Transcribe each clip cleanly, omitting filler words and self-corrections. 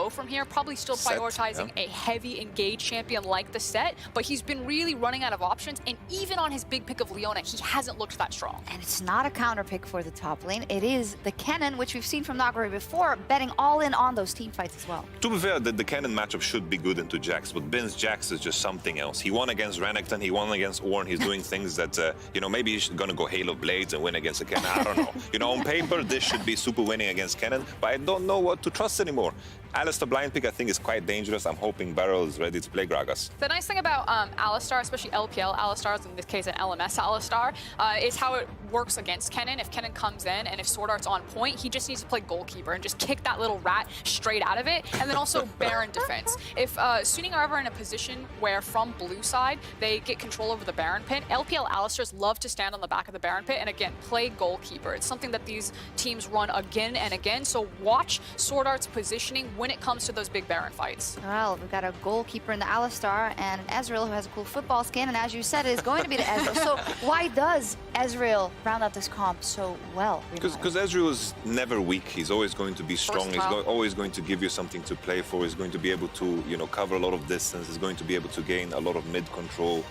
go from here. Probably still prioritizing a heavy engaged champion like the Set, but he's been really running out of options, and even on his big pick of Leona, he hasn't looked that strong. And it's not a counter pick for the top lane. It is the Kennen, which we've seen from Nagore before, betting all in on those team fights as well. To be fair, the Kennen matchup should be good into Jax, but Bin's Jax is just something else. He won against Renekton, he won against Ornn, he's doing things that, you know, maybe he's gonna go Halo Blades and win against a Kennen, I don't know. You know, on paper, this should be super winning against Kennen, but I don't know what to trust anymore. Alistar blind pick, I think, is quite dangerous. I'm hoping Beryl is ready to play Gragas. The nice thing about Alistar, especially LPL Alistars, in this case an LMS Alistar, is how it works against Kennen. If Kennen comes in and if Sword Art's on point, he just needs to play goalkeeper and just kick that little rat straight out of it, and then also Baron defense. If Suning are ever in a position where from blue side, they get control over the Baron pit, LPL Alistars love to stand on the back of the Baron pit and again, play goalkeeper. It's something that these teams run again and again, so watch Sword Art's positioning when it comes to those big Baron fights. Well, we've got a goalkeeper in the Alistar and an Ezreal who has a cool football skin, and as you said, it is going to be the Ezreal. So why does Ezreal round out this comp so well? Because Ezreal is never weak. He's always going to be strong. He's always going to give you something to play for. He's going to be able to, you know, cover a lot of distance. He's going to be able to gain a lot of mid control.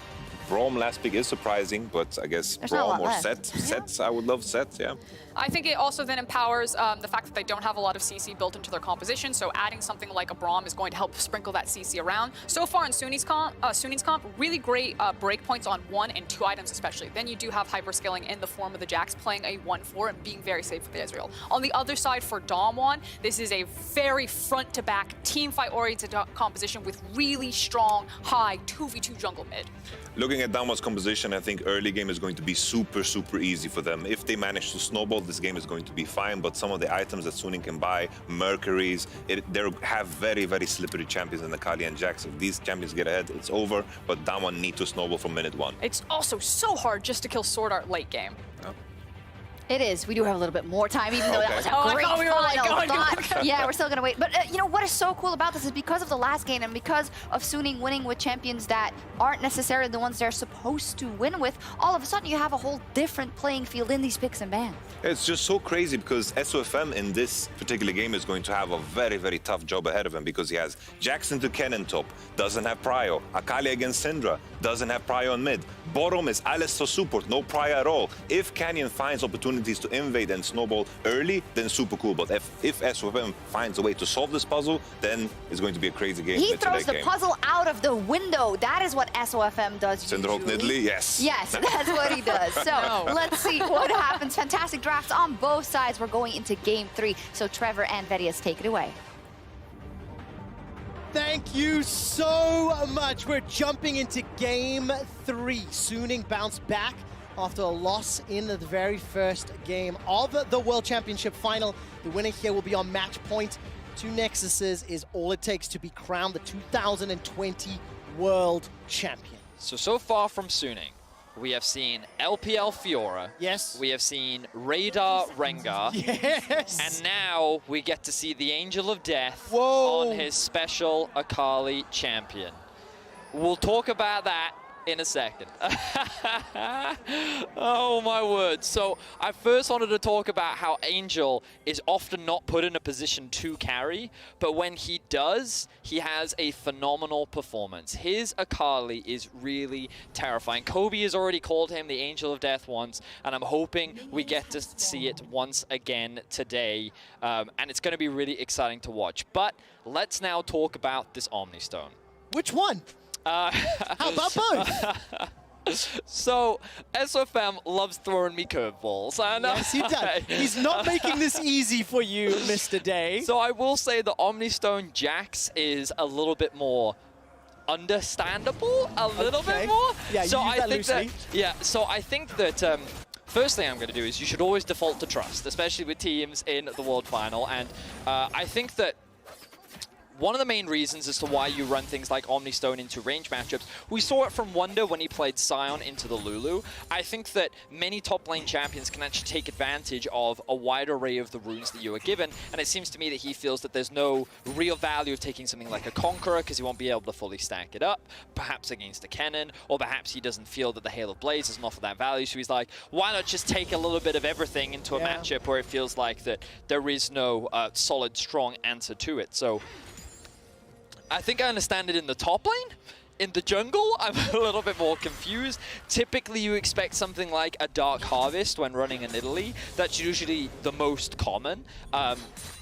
Braum last pick is surprising, but I guess Braum or Sets, I would love Sets, yeah. I think it also then empowers the fact that they don't have a lot of CC built into their composition, so adding something like a Braum is going to help sprinkle that CC around. So far in Sunni's comp, really great breakpoints on 1 and 2 items especially. Then you do have hyperscaling in the form of the Jax playing a 1-4 and being very safe with the Ezreal. On the other side for DAMWON, this is a very front-to-back, team-fight-oriented composition with really strong, high 2v2 jungle mid. Looking at DAMWON's composition, I think early game is going to be super, super easy for them. If they manage to snowball, this game is going to be fine, but some of the items that Suning can buy, Mercuries, they have very, very slippery champions in Akali and Jax. If these champions get ahead, it's over, but DAMWON need to snowball from minute 1. It's also so hard just to kill Sword Art late game. Oh. It is. We do have a little bit more time, even though that was a great final thought. Yeah, we're still going to wait. But you know, what is so cool about this is because of the last game and because of Suning winning with champions that aren't necessarily the ones they're supposed to win with, all of a sudden you have a whole different playing field in these picks and bans. It's just so crazy because SOFM in this particular game is going to have a very, very tough job ahead of him because he has Jackson to Kennen top, doesn't have Prio. Akali against Syndra, doesn't have Prio on mid. Bottom is Alistar support, no Prio at all. If Canyon finds opportunities to invade and snowball early, then super cool. But if SOFM finds a way to solve this puzzle, then it's going to be a crazy game. He throws the puzzle out of the window. That is what SOFM does. Cinderhawk Nidalee, yes. Yes, that's what he does. So let's see what happens. Fantastic drafts on both sides. We're going into game 3. So Trevor and Vedius, take it away. Thank you so much. We're jumping into game 3. Suning bounced back after a loss in the very first game of the World Championship final. The winner here will be on match point. 2 Nexuses is all it takes to be crowned the 2020 World Champion. So far from Suning, we have seen LPL Fiora. Yes. We have seen Radar Rengar. Yes. And now we get to see the Angel of Death Whoa. on his special Akali champion. We'll talk about that in a second. Oh my word. So I first wanted to talk about how Angel is often not put in a position to carry, but when he does, he has a phenomenal performance. His Akali is really terrifying. Kobe has already called him the Angel of Death once, and I'm hoping we get to see it once again today. And it's going to be really exciting to watch. But let's now talk about this Omni Stone. Which one? How about both? So, SOFM loves throwing me curveballs. Yes, he does. He's not making this easy for you, Mr. Day. So I will say the Omnistone Jax is a little bit more understandable, a little bit more. Yeah, you so use I that think loosely. that, yeah, so I think that first thing I'm going to do is you should always default to trust, especially with teams in the World Final. And I think that one of the main reasons as to why you run things like Omnistone into range matchups, we saw it from Wonder when he played Sion into the Lulu. I think that many top lane champions can actually take advantage of a wide array of the runes that you are given, and it seems to me that he feels that there's no real value of taking something like a Conqueror because he won't be able to fully stack it up, perhaps against a Kennen, or perhaps he doesn't feel that the Hail of Blaze doesn't offer that value, so he's like, why not just take a little bit of everything into a matchup where it feels like that there is no solid, strong answer to it. So I think I understand it in the top lane. In the jungle, I'm a little bit more confused. Typically, you expect something like a Dark Harvest when running in Italy. That's usually the most common.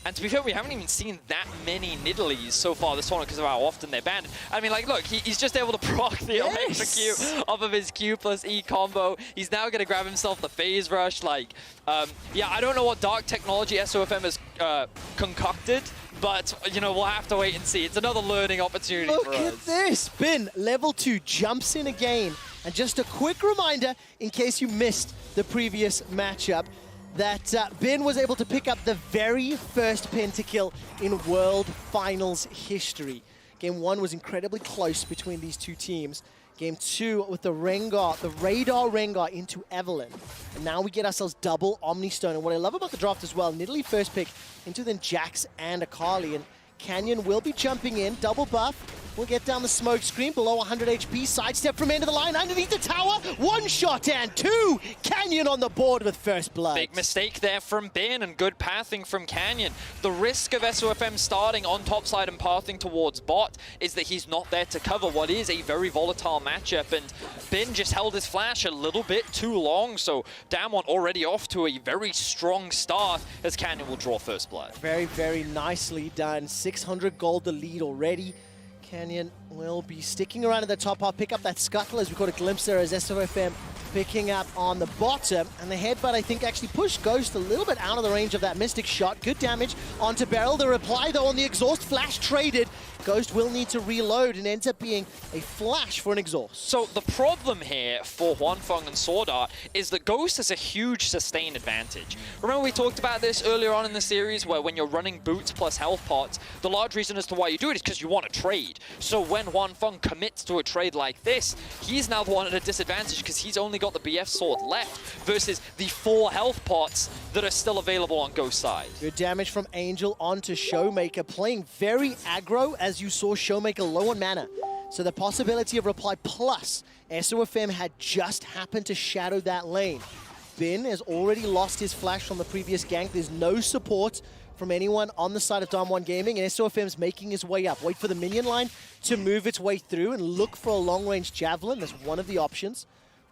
And to be fair, we haven't even seen that many Nidalees so far this tournament because of how often they're banned. I mean, like, look, he's just able to proc the electrocute off of his Q plus E combo. He's now going to grab himself the phase rush. Like, yeah, I don't know what dark technology SOFM has concocted, but, you know, we'll have to wait and see. It's another learning opportunity for us. Look at this. Bin, level 2, jumps in again. And just a quick reminder, in case you missed the previous matchup, that Bin was able to pick up the very first pentakill in World Finals history. Game 1 was incredibly close between these two teams. Game 2 with the Rengar, the Radar Rengar into Evelynn. And now we get ourselves double Omni Stone. And what I love about the draft as well, Nidalee first pick into then Jax and Akali. And Canyon will be jumping in, double buff. We'll get down the smoke screen, below 100 HP, sidestep from end of the line, underneath the tower, 1 shot and 2! Canyon on the board with first blood. Big mistake there from Bin and good pathing from Canyon. The risk of SOFM starting on top side and pathing towards bot is that he's not there to cover what is a very volatile matchup, and Bin just held his flash a little bit too long, so DAMWON already off to a very strong start as Canyon will draw first blood. Very, very nicely done. 600 gold the lead already. Canyon will be sticking around at the top. I'll pick up that scuttle as we caught a glimpse there as SOFM picking up on the bottom. And the headbutt, I think, actually pushed Ghost a little bit out of the range of that Mystic shot. Good damage onto Beryl. The reply, though, on the exhaust flash traded. Ghost will need to reload and ends up being a flash for an exhaust. So the problem here for Huanfeng and Sword Art is that Ghost has a huge sustain advantage. Remember we talked about this earlier on in the series where when you're running boots plus health pots, the large reason as to why you do it is because you want to trade. So when Huanfeng commits to a trade like this, he's now the one at a disadvantage because he's only got the BF sword left versus the 4 health pots that are still available on Ghost's side. Good damage from Angel onto Showmaker, playing very aggro as you saw Showmaker low on mana. So the possibility of reply plus SOFM had just happened to shadow that lane. Bin has already lost his flash from the previous gank. There's no support from anyone on the side of DAMWON Gaming, and SOFM's making his way up. Wait for the minion line to move its way through and look for a long-range javelin. That's one of the options.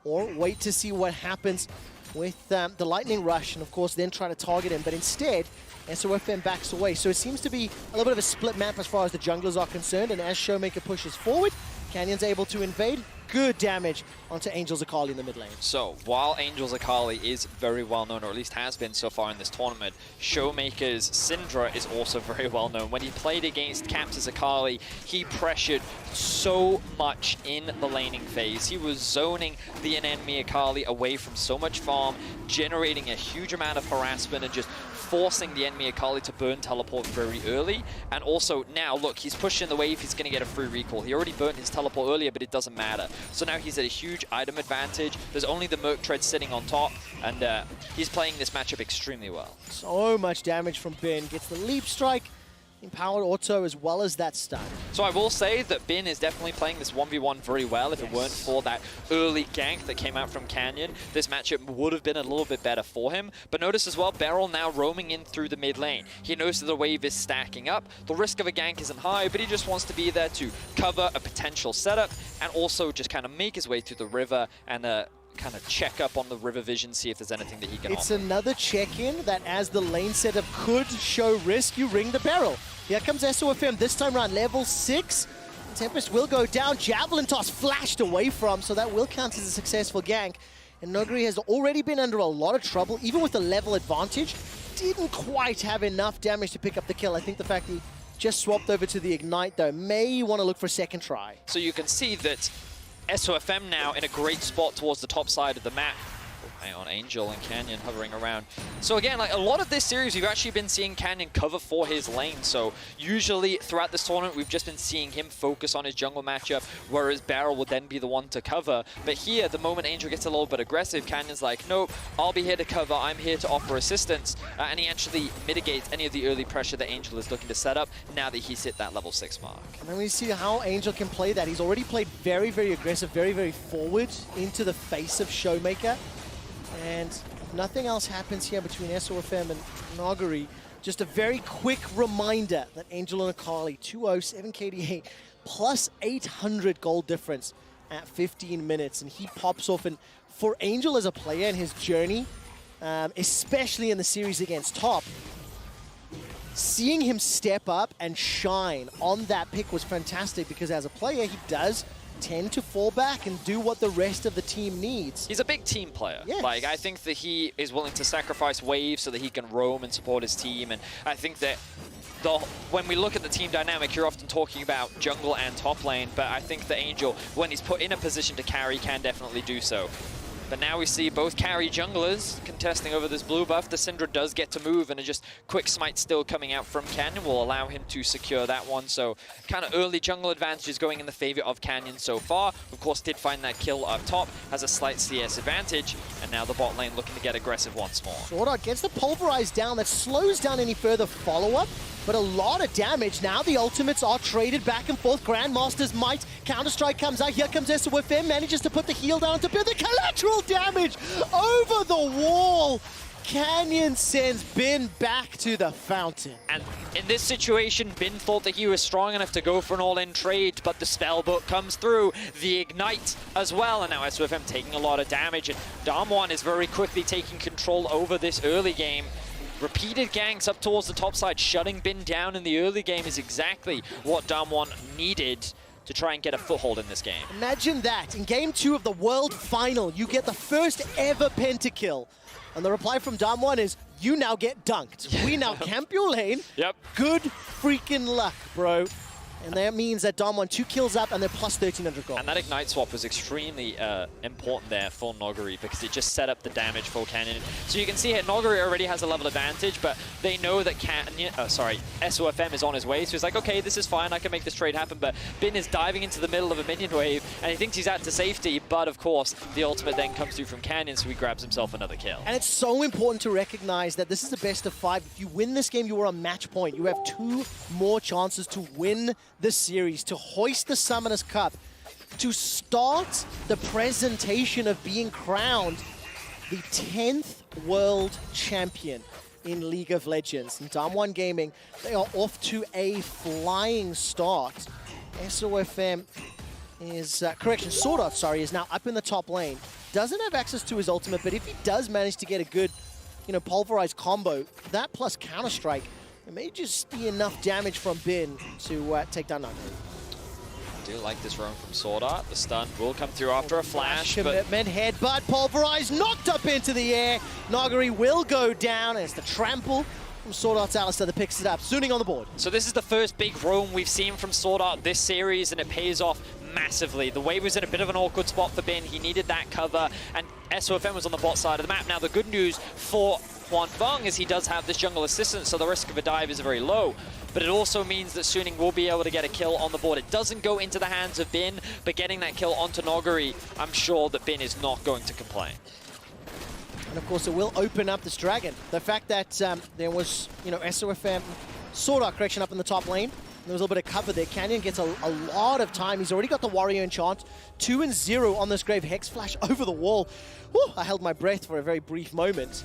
Or wait to see what happens with the Lightning Rush, and of course then try to target him. But instead, SOFM backs away. So it seems to be a little bit of a split map as far as the junglers are concerned, and as Showmaker pushes forward, Canyon's able to invade. Good damage onto Angel's Akali in the mid lane. So, while Angel's Akali is very well known, or at least has been so far in this tournament, Showmaker's Syndra is also very well known. When he played against Captain's Akali, he pressured so much in the laning phase. He was zoning the enemy Akali away from so much farm, generating a huge amount of harassment and just forcing the enemy Akali to burn teleport very early. And also now, look, he's pushing the wave, he's going to get a free recall. He already burnt his teleport earlier, but it doesn't matter. So now he's at a huge item advantage. There's only the Merc Tread sitting on top, and he's playing this matchup extremely well. So much damage from Bin. Gets the leap strike, empowered auto, as well as that stun. So I will say that Bin is definitely playing this 1v1 very well. If it weren't for that early gank that came out from Canyon, this matchup would have been a little bit better for him. But notice as well, Beryl now roaming in through the mid lane. He knows that the wave is stacking up. The risk of a gank isn't high, but he just wants to be there to cover a potential setup and also just kind of make his way through the river and kind of check up on the river vision, see if there's anything that he can It's offer. another check-in that as the lane setup could show risk, you ring the barrel. Here comes SOFM this time around, level 6. Tempest will go down, Javelin Toss flashed away from, so that will count as a successful gank. And Noguri has already been under a lot of trouble, even with the level advantage. Didn't quite have enough damage to pick up the kill. I think the fact he just swapped over to the Ignite, though, may want to look for a second try. So you can see that SOFM now in a great spot towards the top side of the map. Hang on, Angel and Canyon hovering around. So again, like a lot of this series, we've actually been seeing Canyon cover for his lane. So usually throughout this tournament, we've just been seeing him focus on his jungle matchup, whereas Beryl would then be the one to cover. But here, the moment Angel gets a little bit aggressive, Canyon's like, nope, I'll be here to cover, I'm here to offer assistance. And he actually mitigates any of the early pressure that Angel is looking to set up now that he's hit that level 6 mark. And then we see how Angel can play that. He's already played very, very aggressive, very, very forward into the face of Showmaker. And if nothing else happens here between SOFM and Noguri, Just a very quick reminder that Angel and Akali, 207 KDA, plus 800 gold difference at 15 minutes. And he pops off. And for Angel as a player in his journey, especially in the series against Top, seeing him step up and shine on that pick was fantastic, because as a player, he does tend to fall back and do what the rest of the team needs. He's a big team player. Yes. Like, I think that he is willing to sacrifice waves so that he can roam and support his team. And I think that when we look at the team dynamic, you're often talking about jungle and top lane, but I think that Angel, when he's put in a position to carry, can definitely do so. But now we see both carry junglers contesting over this blue buff. The Syndra does get to move, and a just quick smite still coming out from Canyon will allow him to secure that one. So kind of early jungle advantages going in the favor of Canyon so far. Of course, did find that kill up top, has a slight CS advantage, and now the bot lane looking to get aggressive once more. SwordArt gets the Pulverize down. That slows down any further follow-up, but a lot of damage. Now the ultimates are traded back and forth. Grandmaster's might. Counter-Strike comes out. Here comes SOFM. Manages to put the heal down to build the collateral damage over the wall. Canyon sends Bin back to the fountain. And in this situation, Bin thought that he was strong enough to go for an all-in trade, but the spellbook comes through, the ignite as well, and now SOFM taking a lot of damage, and DAMWON is very quickly taking control over this early game. Repeated ganks up towards the top side, shutting Bin down in the early game is exactly what DAMWON needed to try and get a foothold in this game. Imagine that. In Game 2 of the World Final, you get the first ever pentakill. And the reply from DAMWON is, you now get dunked. We now camp your lane. Yep. Good freaking luck, bro. And that means that DAMWON 2 kills up and they're plus 1,300 gold. And that ignite swap was extremely important there for Noguri, because it just set up the damage for Canyon. So you can see here, Noguri already has a level advantage, but they know that SOFM is on his way. So he's like, okay, this is fine, I can make this trade happen. But Bin is diving into the middle of a minion wave, and he thinks he's out to safety. But of course, the ultimate then comes through from Canyon, so he grabs himself another kill. And it's so important to recognize that this is the best of 5. If you win this game, you are on match point. You have 2 more chances to win the series, to hoist the Summoners Cup, to start the presentation of being crowned the 10th world champion in League of Legends. And DAMWON Gaming, they are off to a flying start. SOFM is, SwordArt, sorry, is now up in the top lane. Doesn't have access to his ultimate, but if he does manage to get a good, pulverized combo, that plus Counter-Strike, it may just be enough damage from Bin to take down Nugget. I do like this roam from SwordArt. The stun will come through after a flash. Commitment, headbutt, pulverized, knocked up into the air. Noguri will go down, and it's the trample from SwordArt's Alistar that picks it up. Zooning on the board. So this is the first big roam we've seen from SwordArt this series, and it pays off massively. The wave was in a bit of an awkward spot for Bin. He needed that cover, and SOFM was on the bot side of the map. Now the good news for Hwan Feng is he does have this jungle assistance, so the risk of a dive is very low. But it also means that Suning will be able to get a kill on the board. It doesn't go into the hands of Bin, but getting that kill onto Noguri, I'm sure that Bin is not going to complain. And of course, it will open up this dragon. The fact that there was, SOFM, SwordArt up in the top lane. There was a little bit of cover there. Canyon gets a lot of time. He's already got the Warrior Enchant. 2 and 0 on this Grave Hex Flash over the wall. Whew, I held my breath for a very brief moment.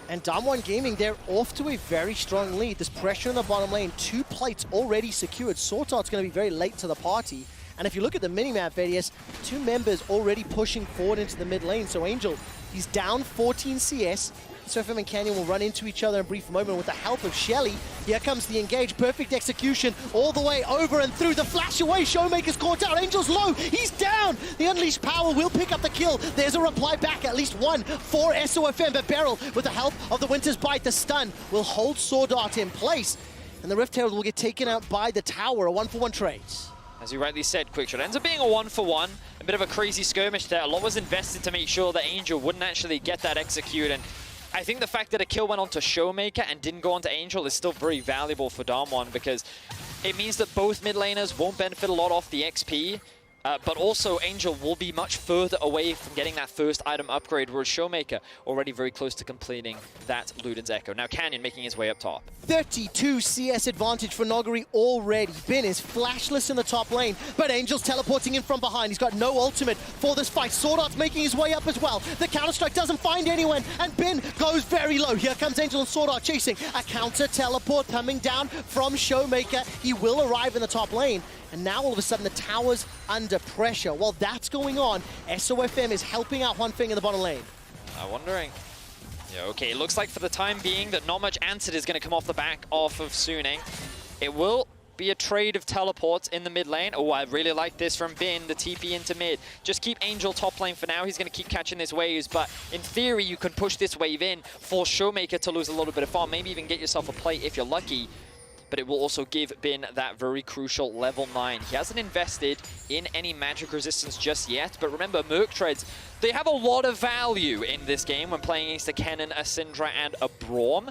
And DAMWON Gaming, they're off to a very strong lead. There's pressure in the bottom lane. 2 plates already secured. SwordArt's going to be very late to the party. And if you look at the minimap, Vedius, 2 members already pushing forward into the mid lane. So Angel, he's down 14 CS. SOFM and Canyon will run into each other in a brief moment with the help of Shelly. Here comes the engage. Perfect execution all the way over and through. The flash away. Showmaker's caught out. Angel's low. He's down. The Unleashed Power will pick up the kill. There's a reply back. At least one for SOFM. But Beryl, with the help of the Winter's Bite, the stun will hold SwordArt in place. And the Rift Herald will get taken out by the tower. A 1-for-1 trade. As you rightly said, Quickshot ends up being a 1-for-1. A bit of a crazy skirmish there. A lot was invested to make sure that Angel wouldn't actually get that execute. And I think the fact that a kill went onto Showmaker and didn't go onto Angel is still very valuable for DAMWON, because it means that both mid laners won't benefit a lot off the XP. But also, Angel will be much further away from getting that first item upgrade, whereas Showmaker already very close to completing that Luden's Echo. Now Canyon making his way up top. 32 CS advantage for Noguri already. Bin is flashless in the top lane, but Angel's teleporting in from behind. He's got no ultimate for this fight. Sword Art's making his way up as well. The Counter-Strike doesn't find anyone, and Bin goes very low. Here comes Angel and Sword Art chasing. A counter teleport coming down from Showmaker. He will arrive in the top lane. And now all of a sudden the tower's under pressure. While that's going on, SOFM is helping out Hwanfeng in the bottom lane. I'm wondering. Yeah, okay, it looks like for the time being that not much answer is going to come off the back off of Suning. It will be a trade of teleports in the mid lane. Oh, I really like this from Bin, the TP into mid. Just keep Angel top lane for now. He's going to keep catching these waves, but in theory, you can push this wave in, force Showmaker to lose a little bit of farm, maybe even get yourself a play if you're lucky. But it will also give Bin that very crucial level 9. He hasn't invested in any magic resistance just yet, but remember, Merc Treads, they have a lot of value in this game when playing against a Kennen, a Syndra, and a Braum.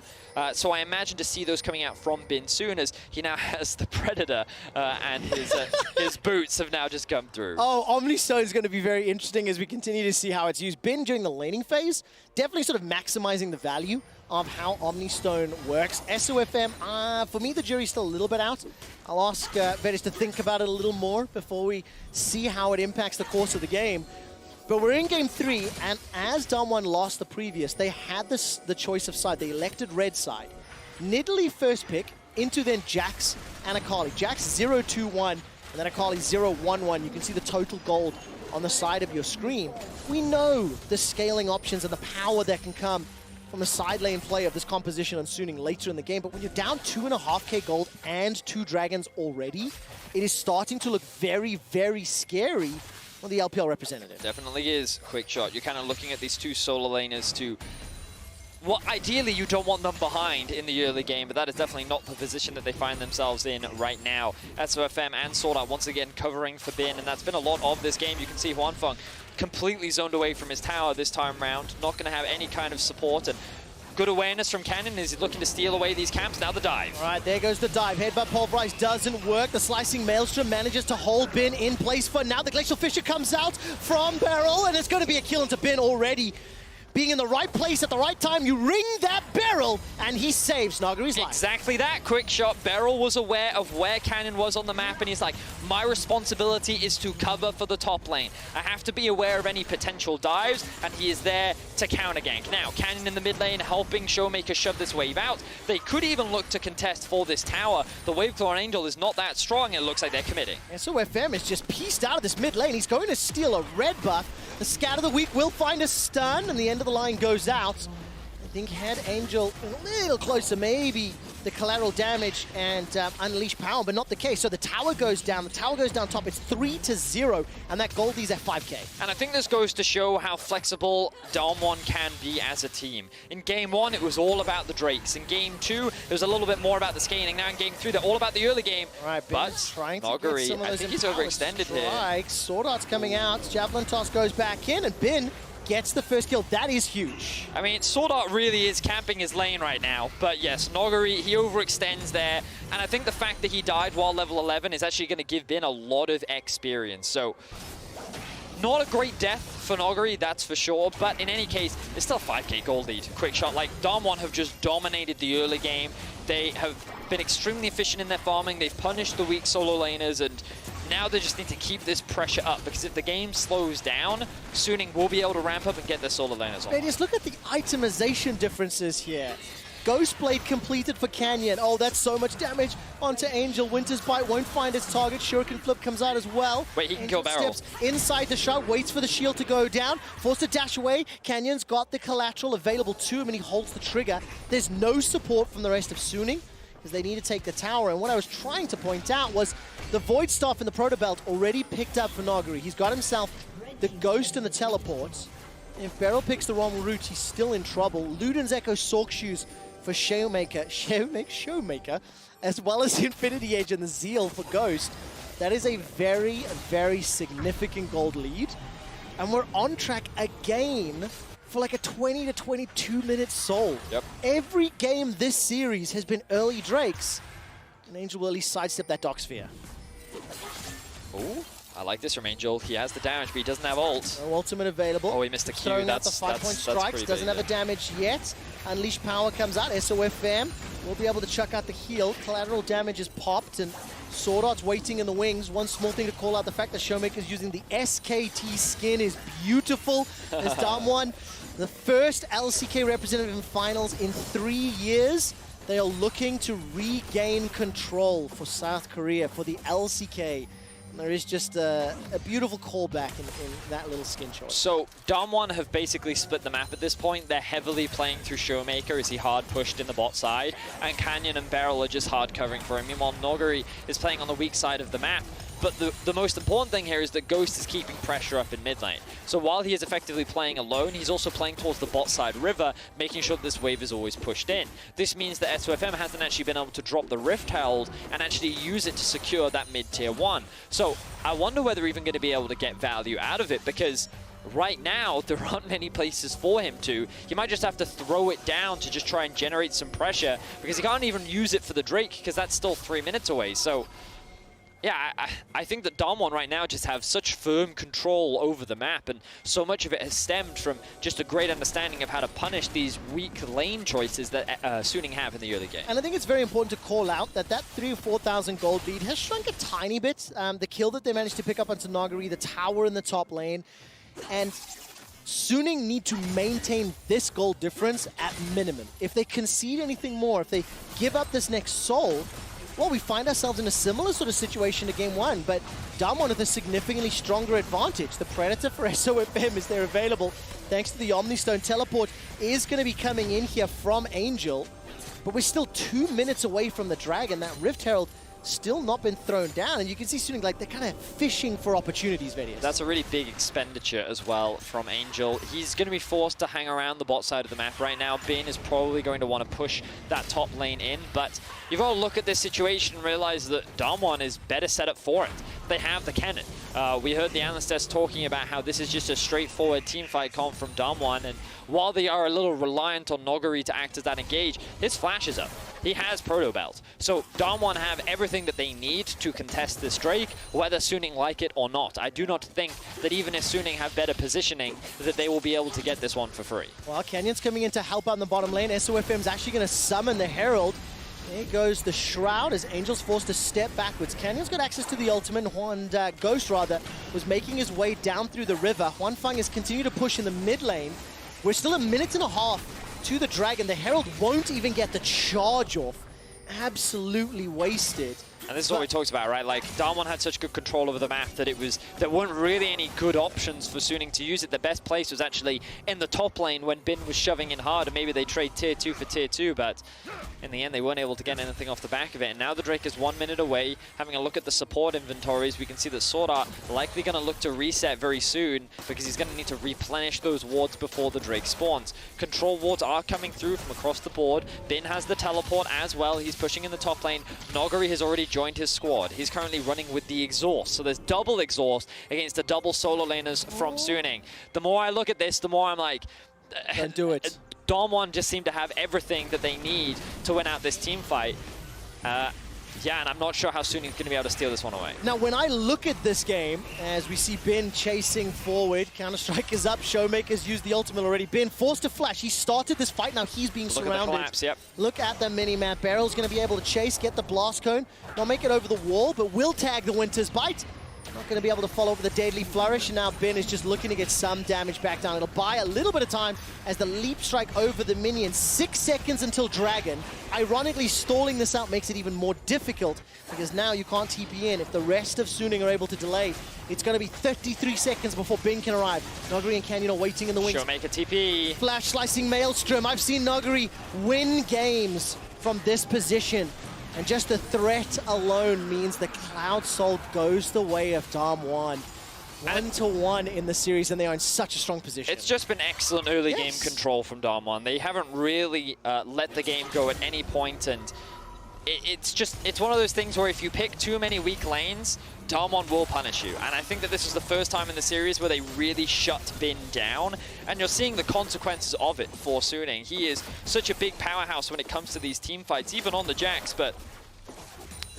So I imagine to see those coming out from Bin soon, as he now has the Predator, and his boots have now just come through. Oh, Omnistone is going to be very interesting as we continue to see how it's used. Bin during the laning phase, definitely sort of maximizing the value of how Omnistone works. SOFM, for me, the jury's still a little bit out. I'll ask Vetis to think about it a little more before we see how it impacts the course of the game. But we're in game 3, and as DAMWON lost the previous, they had the choice of side. They elected red side. Nidalee first pick, into then Jax and Akali. Jax 0-2-1, and then Akali 0-1-1. You can see the total gold on the side of your screen. We know the scaling options and the power that can come from a side lane play of this composition on Suning later in the game, but when you're down 2.5k gold and 2 dragons already, it is starting to look very, very scary for the LPL representative. Definitely is. Quick shot. You're kind of looking at these two solo laners to... Well, ideally, you don't want them behind in the early game, but that is definitely not the position that they find themselves in right now. SOFM and Sword Art once again covering for Bin, and that's been a lot of this game. You can see Hwanfeng completely zoned away from his tower this time round, not going to have any kind of support, and good awareness from Cannon as he's looking to steal away these camps. Now the dive. All right, there goes the dive. Headbutt Pulverize doesn't work. The Slicing Maelstrom manages to hold Bin in place for now. The Glacial Fissure comes out from Beryl, and it's going to be a kill into Bin already. Being in the right place at the right time, you ring that barrel, and he saves Noguri's life. Exactly that. Quick shot. Beryl was aware of where Cannon was on the map, and he's like, my responsibility is to cover for the top lane. I have to be aware of any potential dives, and he is there to counter gank. Now, Cannon in the mid lane helping Showmaker shove this wave out. They could even look to contest for this tower. The wave claw on Angel is not that strong, and it looks like they're committing. SOFM is just pieced out of this mid lane. He's going to steal a red buff. The Scatter the Weak will find a stun, and the end of the line goes out. I think had Angel a little closer, maybe the collateral damage and unleash power, but not the case. So the tower goes down. The tower goes down top. It's 3-0, and that Goldie's at 5k. And I think this goes to show how flexible DAMWON can be as a team. In Game 1, it was all about the Drakes. In Game 2, it was a little bit more about the scaling. Now in Game 3, they're all about the early game. All right, but trying to Noguri, get some of I those think he's overextended here. Sword Art's coming out. Javelin Toss goes back in, and Bin gets the first kill. That is huge. I mean, Sword Art really is camping his lane right now. But yes, Noguri, he overextends there. And I think the fact that he died while level 11 is actually going to give Bin a lot of experience. So, not a great death for Noguri, that's for sure. But in any case, it's still a 5k gold lead. Quick shot. Like, DAMWON have just dominated the early game. They have been extremely efficient in their farming. They've punished the weak solo laners, and now they just need to keep this pressure up, because if the game slows down, Suning will be able to ramp up and get their solo laners on. Hey, just look at the itemization differences here. Ghostblade completed for Canyon. Oh, that's so much damage onto Angel. Winter's Bite won't find its target. Shuriken Flip comes out as well. Wait, he can Angel kill Beryl. steps inside the shot, waits for the shield to go down, forced to dash away. Canyon's got the collateral available to him, and he holds the trigger. There's no support from the rest of Suning, because they need to take the tower. And what I was trying to point out was the Void Staff in the Proto Belt already picked up for Noguri. He's got himself the Ghost and the Teleports. If Beryl picks the wrong route, he's still in trouble. Luden's Echo Sork Shoes for Showmaker, as well as the Infinity Edge and the Zeal for Ghost. That is a very, very significant gold lead. And we're on track again for like a 20 to 22 minute soul. Yep. Every game this series has been early Drakes, and Angel will at least sidestep that Dark Sphere. Ooh. I like this from Angel. He has the damage, but he doesn't have ult. No ultimate available. Oh, he missed a Q. Throwing out That's the 5-point strikes. Doesn't have a damage yet. Unleash power comes out. SOFM will be able to chuck out the heal. Collateral damage is popped, and Sword Art's waiting in the wings. One small thing to call out, the fact that Showmaker's using the SKT skin is beautiful. As DAMWON, the first LCK representative in finals in 3 years. They are looking to regain control for South Korea, for the LCK. And there is just a beautiful callback in that little skin choice. So DAMWON have basically split the map at this point. They're heavily playing through Showmaker as he hard pushed in the bot side, and Canyon and Beryl are just hard covering for him. Meanwhile, Noguri is playing on the weak side of the map. But the most important thing here is that Ghost is keeping pressure up in mid lane. So while he is effectively playing alone, he's also playing towards the bot side river, making sure that this wave is always pushed in. This means that SOFM hasn't actually been able to drop the Rift Herald and actually use it to secure that mid-tier 1. So I wonder whether we're even going to be able to get value out of it, because right now, there aren't many places for him to. He might just have to throw it down to just try and generate some pressure, because he can't even use it for the Drake, because that's still 3 minutes away. So yeah, I think that DAMWON right now just have such firm control over the map, and so much of it has stemmed from just a great understanding of how to punish these weak lane choices that Suning have in the early game. And I think it's very important to call out that 3,000 or 4,000 gold lead has shrunk a tiny bit. The kill that they managed to pick up onto Noguri, the tower in the top lane, and Suning need to maintain this goal difference at minimum. If they concede anything more, if they give up this next soul, well, we find ourselves in a similar sort of situation to Game 1, but DAMWON with a significantly stronger advantage. The Predator for SOFM is there available, thanks to the Omnistone. Teleport is going to be coming in here from Angel, but we're still 2 minutes away from the Dragon. That Rift Herald still not been thrown down, and you can see Suning, like, they're kind of fishing for opportunities, Vedius. That's a really big expenditure as well from Angel. He's going to be forced to hang around the bot side of the map right now. Bin is probably going to want to push that top lane in, but you've got to look at this situation and realize that DAMWON is better set up for it. They have the cannon. We heard the analyst desk talking about how this is just a straightforward teamfight comp from DAMWON, and while they are a little reliant on Noguri to act as that engage, his flash is up. He has Proto Belt. So DAMWON have everything that they need to contest this Drake, whether Suning like it or not. I do not think that even if Suning have better positioning, that they will be able to get this one for free. Well, Canyon's coming in to help out in the bottom lane. SOFM's actually going to summon the Herald. There goes the Shroud as Angel's forced to step backwards. Canyon's got access to the ultimate, and Ghost, rather, was making his way down through the river. Hwanfeng has continued to push in the mid lane. We're still 1.5 minutes to the Dragon. The Herald won't even get the charge off. Absolutely wasted. And this is what we talked about, right? Like, DAMWON had such good control over the map that there weren't really any good options for Suning to use it. The best place was actually in the top lane when Bin was shoving in hard, and maybe they trade tier 2 for tier 2, but in the end, they weren't able to get anything off the back of it. And now the Drake is 1 minute away. Having a look at the support inventories, we can see that Sword Art likely going to look to reset very soon, because he's going to need to replenish those wards before the Drake spawns. Control wards are coming through from across the board. Bin has the teleport as well. He's pushing in the top lane. Noguri has already joined his squad. He's currently running with the exhaust, so there's double exhaust against the double solo laners from Suning. The more I look at this, the more I'm like, don't do it. DAMWON just seem to have everything that they need to win out this team fight. Yeah, and I'm not sure how Suning's going to be able to steal this one away. Now, when I look at this game, as we see Bin chasing forward, Counter-Strike is up, Showmaker's used the ultimate already. Bin forced to flash. He started this fight, now he's being surrounded. Look at the collapse, yep. Look at the mini-map. Beryl's going to be able to chase, get the blast cone, not make it over the wall, but will tag the Winter's Bite. Not going to be able to follow over the Deadly Flourish, and now Bin is just looking to get some damage back down. It'll buy a little bit of time as the leap strike over the minion. 6 seconds until Dragon. Ironically, stalling this out makes it even more difficult, because now you can't TP in. If the rest of Suning are able to delay, it's going to be 33 seconds before Bin can arrive. Noguri and Canyon are waiting in the wings. Showmaker TP. Flash slicing Maelstrom. I've seen Noguri win games from this position. And just the threat alone means the Cloud Soul goes the way of DAMWON. 1-1 in the series, and they are in such a strong position. It's just been excellent early game control from DAMWON. They haven't really let the game go at any point, and it's one of those things where if you pick too many weak lanes, DAMWON will punish you. And I think that this is the first time in the series where they really shut Bin down, and you're seeing the consequences of it for Suning. He is such a big powerhouse when it comes to these team fights, even on the Jax, but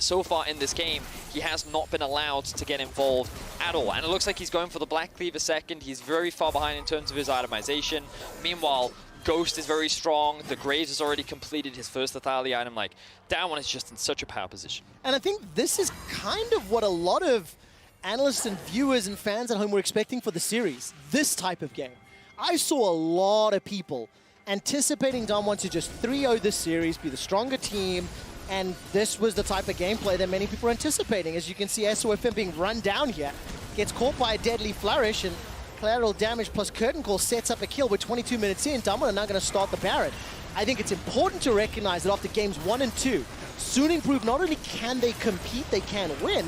so far in this game, he has not been allowed to get involved at all. And it looks like he's going for the Black Cleaver second. He's very far behind in terms of his itemization. Meanwhile, Ghost is very strong. The Graves has already completed his first lethality item. Like, DAMWON is just in such a power position. And I think this is kind of what a lot of analysts and viewers and fans at home were expecting for the series. This type of game. I saw a lot of people anticipating DAMWON to just 3-0 this series, be the stronger team, and this was the type of gameplay that many people were anticipating. As you can see, SOFM being run down here, gets caught by a deadly flourish, and collateral damage plus curtain call sets up a kill. We're 22 minutes in. DAMWON are now going to start the Baron. I think it's important to recognize that after games 1 and 2, Suning proved not only can they compete, they can win,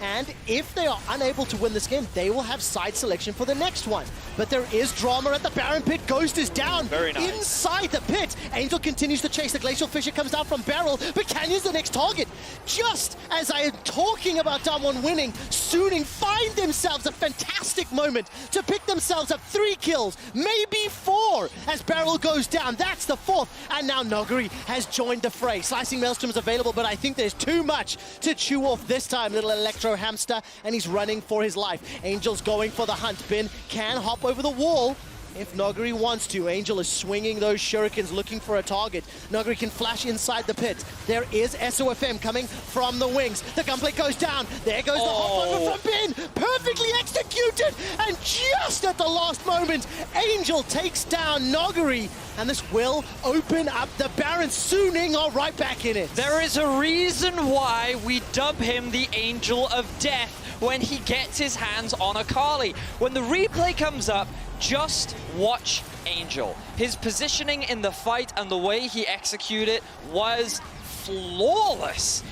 and if they are unable to win this game, they will have side selection for the next one. But there is drama at the Baron pit. Ghost is down. Very nice. Inside the pit. Angel continues to chase. The Glacial Fissure comes down from Barrel, but Canyon's the next target. Just as I am talking about DAMWON winning, Suning find themselves a fantastic moment to pick themselves up 3 kills, maybe 4, as Barrel goes down. That's the 4th. And now Noguri has joined the fray. Slicing Maelstrom is available, but I think there's too much to chew off this time. Little Electro Hamster, and he's running for his life. Angel's going for the hunt. Bin can hop over the wall if Noguri wants to. Angel is swinging those shurikens looking for a target. Noguri can flash inside the pit. There is SOFM coming from the wings. The gunplay goes down. There goes the hop over from Bin. Perfectly executed. And just at the last moment, Angel takes down Noguri. And this will open up the Baron. Suning are right back in it. There is a reason why we dub him the Angel of Death when he gets his hands on Akali. When the replay comes up, just watch Angel. His positioning in the fight and the way he executed was flawless.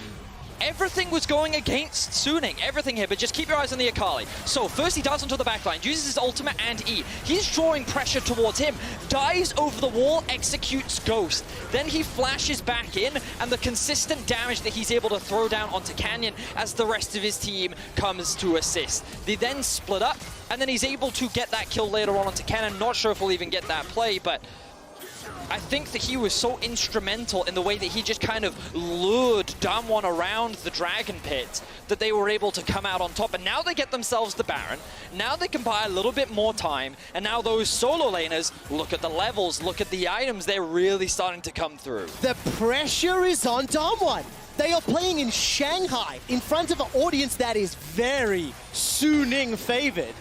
Everything was going against Suning, everything here, but just keep your eyes on the Akali. So first he dives onto the backline, uses his ultimate and E. He's drawing pressure towards him, dives over the wall, executes Ghost. Then he flashes back in, and the consistent damage that he's able to throw down onto Canyon as the rest of his team comes to assist. They then split up, and then he's able to get that kill later on onto Cannon. Not sure if we'll even get that play, but I think that he was so instrumental in the way that he just kind of lured DAMWON around the Dragon Pit that they were able to come out on top. And now they get themselves the Baron. Now they can buy a little bit more time. And now those solo laners, look at the levels, look at the items, they're really starting to come through. The pressure is on DAMWON. They are playing in Shanghai in front of an audience that is very Suning favored.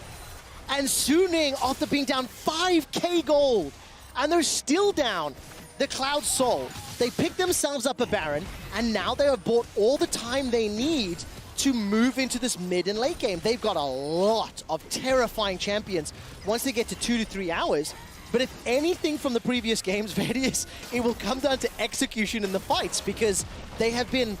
And Suning, after being down 5k gold, and they're still down the Cloud Soul. They picked themselves up a Baron, and now they have bought all the time they need to move into this mid and late game. They've got a lot of terrifying champions once they get to 2 to 3 hours. But if anything from the previous games, Vedius, it will come down to execution in the fights, because they have been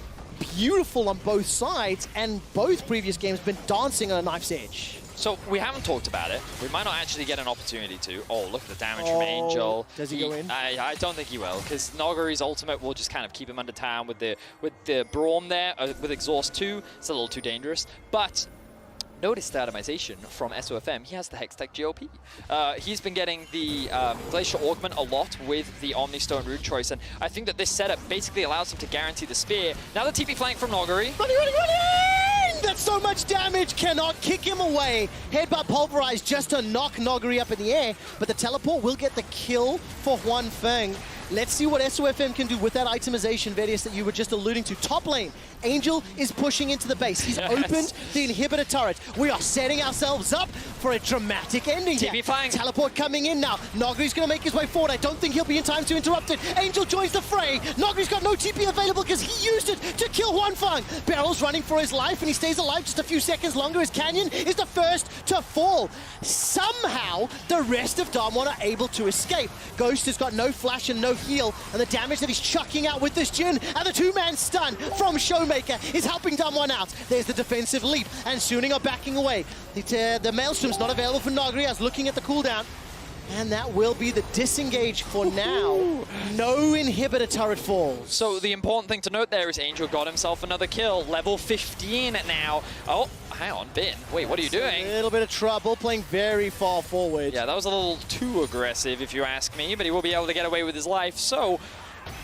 beautiful on both sides, and both previous games been dancing on a knife's edge. So we haven't talked about it. We might not actually get an opportunity to. Oh, look at the damage from Angel. Does he go in? I don't think he will, because Noguri's ultimate will just kind of keep him under town with the Braum there, with Exhaust 2. It's a little too dangerous. But notice the itemization from SOFM. He has the Hextech GOP. He's been getting the Glacial Augment a lot with the Omnistone Root choice, and I think that this setup basically allows him to guarantee the spear. Now the TP flank from Noguri. Running! That's so much damage, cannot kick him away. Headbutt pulverized just to knock Noguri up in the air, but the teleport will get the kill for Huan Feng. Let's see what SOFM can do with that itemization, Vedius, that you were just alluding to. Top lane, Angel is pushing into the base. He's opened the inhibitor turret. We are setting ourselves up for a dramatic ending here. TP flying. Teleport coming in now. Noguri's going to make his way forward. I don't think he'll be in time to interrupt it. Angel joins the fray. Noguri's got no TP available because he used it to kill Huan Feng. Barrel's running for his life, and he stays alive just a few seconds longer as Canyon is the first to fall. Somehow, the rest of DAMWON are able to escape. Ghost has got no flash and no heal, and the damage that he's chucking out with this Jhin and the two-man stun from Showmaker is helping DAMWON out. There's the defensive leap, and Suning are backing away. The Maelstrom's not available for Noguri as looking at the cooldown, and that will be the disengage for now. No inhibitor turret falls. So the important thing to note there is Angel got himself another kill, level 15 now. Oh, hang on, Bin. Wait, what are you doing? A little bit of trouble, playing very far forward. Yeah, that was a little too aggressive if you ask me, but he will be able to get away with his life. So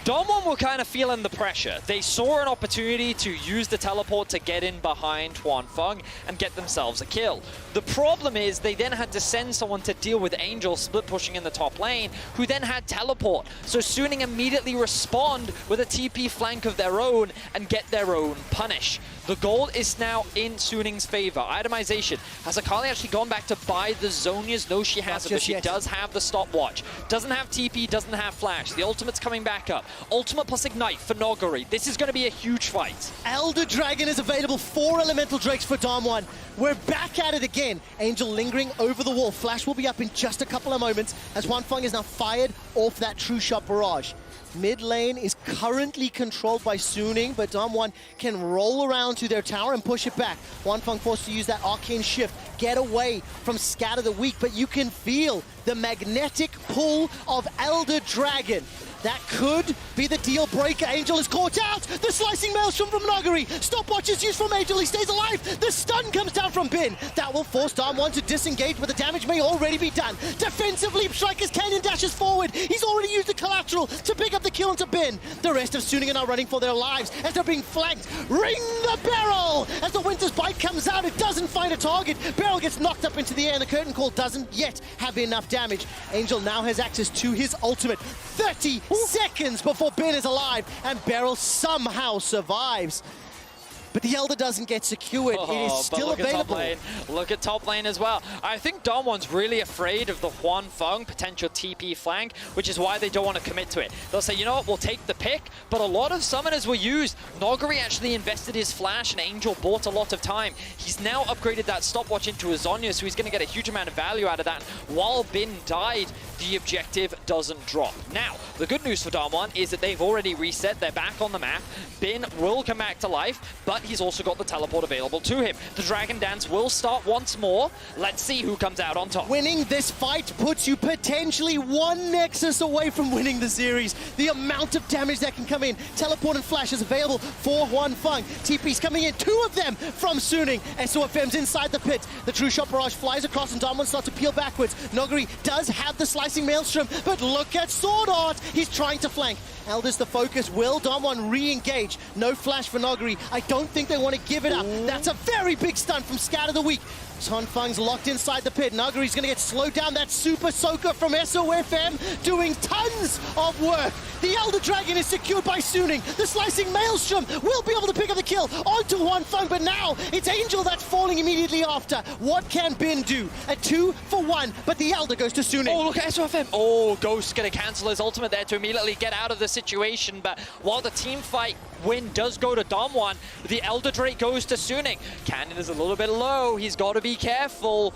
DWG were kind of feeling the pressure. They saw an opportunity to use the teleport to get in behind Huanfeng and get themselves a kill. The problem is they then had to send someone to deal with Angel split pushing in the top lane, who then had teleport. So Suning immediately respond with a TP flank of their own and get their own punish. The gold is now in Suning's favor. Itemization. Has Akali actually gone back to buy the Zhonya's? No, she hasn't, but she does have the stopwatch. Doesn't have TP, doesn't have flash. The ultimate's coming back up. Ultimate plus ignite for Noguri. This is going to be a huge fight. Elder Dragon is available. 4 elemental drakes for DAMWON. We're back at it again. Angel lingering over the wall. Flash will be up in just a couple of moments as Huanfeng is now fired off that true shot barrage. Mid lane is currently controlled by Suning, but DAMWON can roll around to their tower and push it back. Huanfeng forced to use that arcane shift, get away from Scatter the Weak, but you can feel the magnetic pull of Elder Dragon. That could be the deal breaker. Angel is caught out. The slicing maelstrom from Noguri. Stopwatch is used from Angel. He stays alive. The stun comes down from Bin. That will force DAMWON to disengage, but the damage may already be done. Defensive leap strike as Kanan dashes forward. He's already used the collateral to pick up the kill onto Bin. The rest of Suning are now running for their lives as they're being flanked. Ring the barrel! As the Winter's Bite comes out, it doesn't find a target. Barrel gets knocked up into the air and the Curtain Call doesn't yet have enough damage. Angel now has access to his ultimate. 30 seconds before Bin is alive, and Beryl somehow survives. But the Elder doesn't get secured. It is still available. Look at top lane as well. I think DWG's really afraid of the Huanfeng potential TP flank, which is why they don't want to commit to it. They'll say, you know what, we'll take the pick, but a lot of summoners were used. Noguri actually invested his flash, and Angel bought a lot of time. He's now upgraded that stopwatch into a Zhonya, so he's going to get a huge amount of value out of that. While Bin died, the objective doesn't drop. Now, the good news for DWG is that they've already reset. They're back on the map. Bin will come back to life, but he's also got the teleport available to him. The Dragon Dance will start once more. Let's see who comes out on top. Winning this fight puts you potentially one Nexus away from winning the series. The amount of damage that can come in. Teleport and Flash is available for Huanfeng. TP's coming in, 2 of them from Suning. SOFM's inside the pit. The True Shot Barrage flies across and DWG starts to peel backwards. Noguri does have the Slicing Maelstrom, but look at Sword Art. He's trying to flank. Elder's the focus. Will DWG re-engage? No flash for Noguri. I don't think they want to give it up. That's a very big stun from Scatter the Weak. Huanfeng's locked inside the pit. Noguri's going to get slowed down. That Super Soaker from SOFM doing tons of work. The Elder Dragon is secured by Suning. The Slicing Maelstrom will be able to pick up the kill onto Huanfeng, but now it's Angel that's falling immediately after. What can Bin do? A 2-for-1, but the Elder goes to Suning. Oh, look at SOFM. Oh, Ghost going to cancel his ultimate there to immediately get out of the situation, but while the team fight win does go to DWG, the Elder Drake goes to Suning. Cannon is a little bit low. He's got to be careful.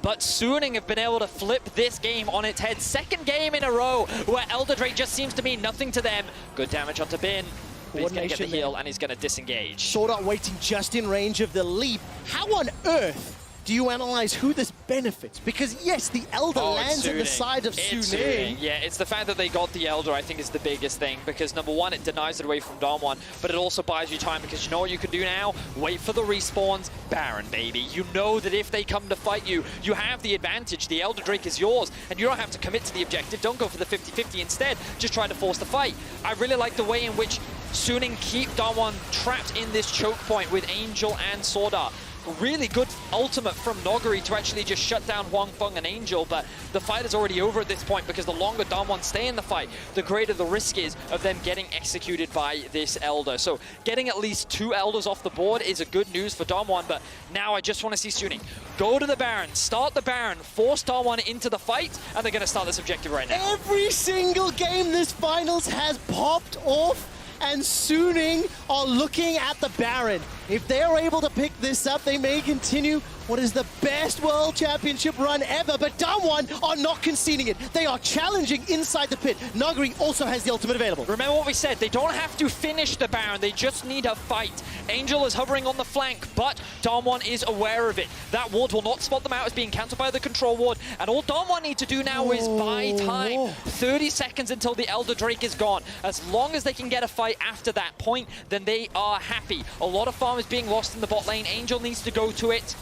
But Suning have been able to flip this game on its head. Second game in a row where Elder Drake just seems to mean nothing to them. Good damage onto Bin. He's going to get the heal and he's going to disengage. Sword Art waiting just in range of the leap. How on earth do you analyze who this benefits? Because yes, the Elder lands on the side of Suning. Yeah, it's the fact that they got the Elder, I think, is the biggest thing. Because number one, it denies it away from DWG, but it also buys you time because you know what you can do now? Wait for the respawns. Baron, baby. You know that if they come to fight you, you have the advantage. The Elder Drake is yours, and you don't have to commit to the objective. Don't go for the 50-50 instead. Just try to force the fight. I really like the way in which Suning keep DWG trapped in this choke point with Angel and Sword Art. Really good ultimate from Noguri to actually just shut down Huanfeng and Angel, but the fight is already over at this point because the longer DWG stay in the fight, the greater the risk is of them getting executed by this Elder. So getting at least 2 Elders off the board is a good news for DWG, but now I just want to see Suning go to the Baron, start the Baron, force DWG into the fight, and they're going to start this objective right now. Every single game this finals has popped off, and Suning are looking at the Baron. If they're able to pick this up, they may continue what is the best World Championship run ever, but DWG are not conceding it. They are challenging inside the pit. Noguri also has the ultimate available. Remember what we said, they don't have to finish the Baron, they just need a fight. Angel is hovering on the flank, but DWG is aware of it. That ward will not spot them out as being countered by the control ward, and all DWG need to do now is buy time. 30 seconds until the Elder Drake is gone. As long as they can get a fight after that point, then they are happy. A lot of farmers being lost in the bot lane. Angel needs to go to it.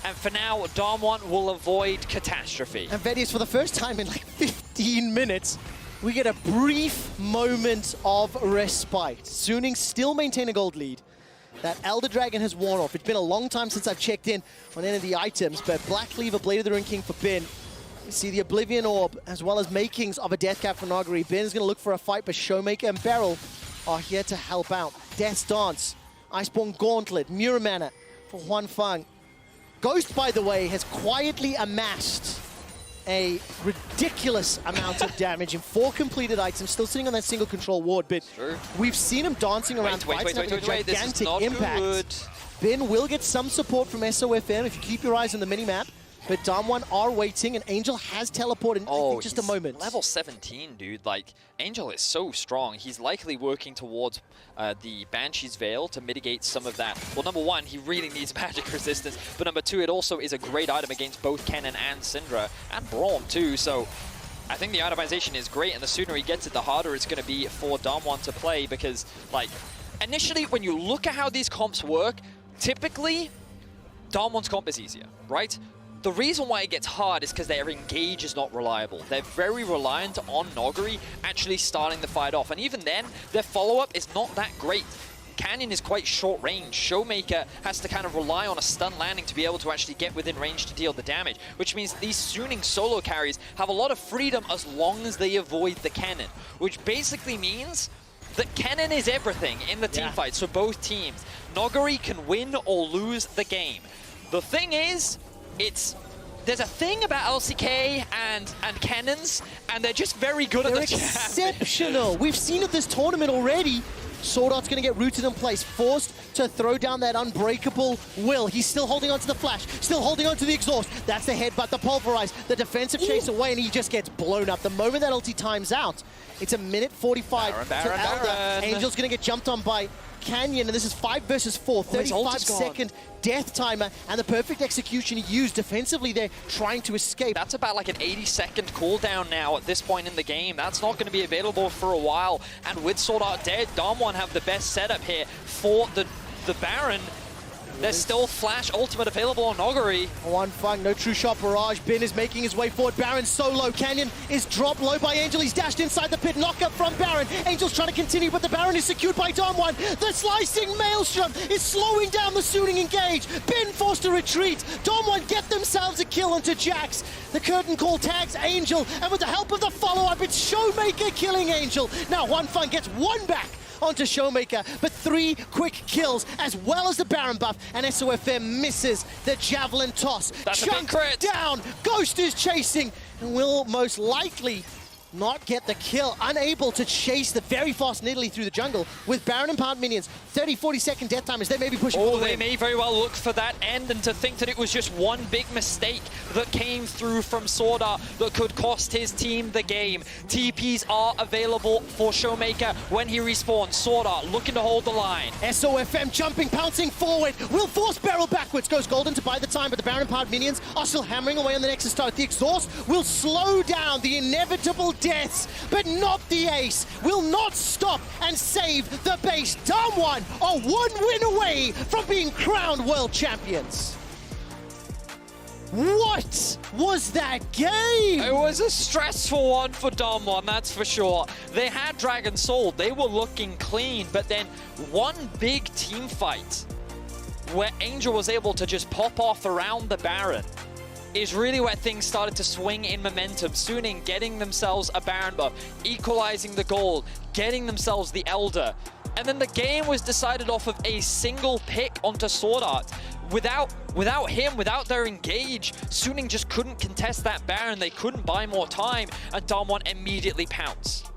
And for now, DWG will avoid catastrophe. And Vedius, for the first time in like 15 minutes, we get a brief moment of respite. Suning still maintain a gold lead. That Elder Dragon has worn off. It's been a long time since I've checked in on any of the items, but Black Cleaver, Blade of the Ruined King for Bin. You see the Oblivion Orb, as well as makings of a Death Cap for Noguri. Bin is going to look for a fight, but Showmaker and Beryl are here to help out. Death's Dance, Iceborne Gauntlet, Mirror Mana for Huan Feng. Ghost, by the way, has quietly amassed a ridiculous amount of damage in 4 completed items, still sitting on that single control ward, but we've seen him dancing around fights, having a gigantic impact. Good. Bin will get some support from SOFM if you keep your eyes on the minimap, but DAMWON are waiting, and Angel has teleported in I think just a moment. Level 17, dude. Like, Angel is so strong. He's likely working towards the Banshee's Veil to mitigate some of that. Well, number one, he really needs magic resistance, but number two, it also is a great item against both Kennen and Syndra, and Braum too, so I think the itemization is great, and the sooner he gets it, the harder it's going to be for DAMWON to play, because, like, initially, when you look at how these comps work, typically, DAMWON's comp is easier, right? The reason why it gets hard is because their engage is not reliable. They're very reliant on Noguri actually starting the fight off. And even then, their follow-up is not that great. Canyon is quite short range. Showmaker has to kind of rely on a stun landing to be able to actually get within range to deal the damage, which means these Suning solo carries have a lot of freedom as long as they avoid the cannon, which basically means that Kennen is everything in the team fight, so both teams. Noguri can win or lose the game. The thing is, there's a thing about LCK and Kennens, and they're just very good at the jab. They're exceptional. We've seen it this tournament already. Sword Art's going to get rooted in place, forced to throw down that unbreakable will. He's still holding on to the flash, still holding on to the exhaust. That's the headbutt, the pulverize, the defensive chase away, and he just gets blown up. The moment that ulti times out, it's a minute 45 to Elder. Angel's going to get jumped on by Canyon, and this is 5 versus 4, 35-second death timer, and the perfect execution he used defensively there, trying to escape. That's about like an 80-second cooldown now at this point in the game. That's not going to be available for a while, and with Sword Art dead, DAMWON have the best setup here for the Baron. There's still Flash Ultimate available on Noguri. Huan Feng, no true shot barrage. Bin is making his way forward. Baron solo. Canyon is dropped low by Angel. He's dashed inside the pit. Knockup from Baron. Angel's trying to continue, but the Baron is secured by DAMWON. The slicing Maelstrom is slowing down the Suning engage. Bin forced to retreat. DAMWON get themselves a kill onto Jax. The curtain call tags Angel, and with the help of the follow-up, it's Showmaker killing Angel. Now Huan Feng gets one back onto Showmaker, but 3 quick kills, as well as the Baron buff, and SOFM misses the Javelin toss. That's a big crit. Down, Ghost is chasing, and will most likely not get the kill, unable to chase the very fast Nidalee through the jungle. With Baron and Pound minions, 30-40-second death timers, they may be pushing for the they win. may very well look for that end, and to think that it was just one big mistake that came through from Sword Art that could cost his team the game. TPs are available for Showmaker when he respawns. Sword Art looking to hold the line. SOFM jumping, pouncing forward, will force Beryl backwards, goes Golden to buy the time, but the Baron and Pound minions are still hammering away on the Nexus start. The exhaust will slow down the inevitable deaths, but not the ace. Will not stop and save the base. DAMWON are 1 win away from being crowned world champions. What was that game? It was a stressful one for DAMWON, that's for sure. They had Dragon Soul, they were looking clean, but then one big team fight where Angel was able to just pop off around the Baron is really where things started to swing in momentum. Suning getting themselves a Baron buff, equalizing the gold, getting themselves the Elder. And then the game was decided off of a single pick onto Sword Art. Without him, without their engage, Suning just couldn't contest that Baron. They couldn't buy more time, and DAMWON immediately pounced.